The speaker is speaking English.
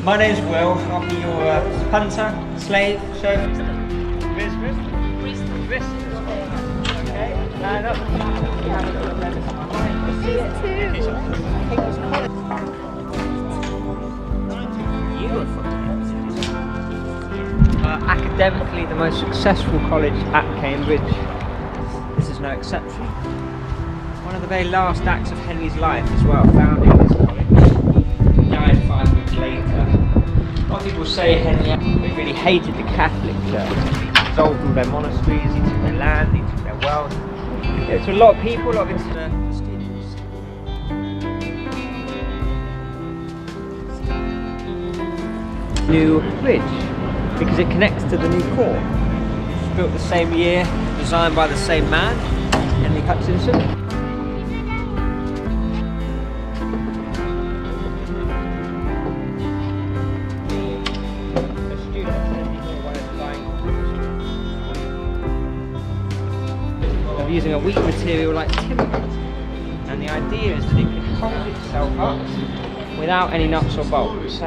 My name's Will, I'll be your punter, slave, chauffeur. Wrist. Okay, line up. Academically the most successful college at Cambridge. This is no exception. One of the very last acts of Henry's life as well, founding this college. He died 5 weeks later. A lot of people say Henry really hated the Catholic Church. He dissolved all their monasteries, he took their land, he took their wealth. To a lot of people, a lot of students. New bridge, because it connects to the new core. It's built the same year, designed by the same man, Henry Hutchinson. Of using a weak material like timber, and the idea is that it can hold itself up without any nuts or bolts.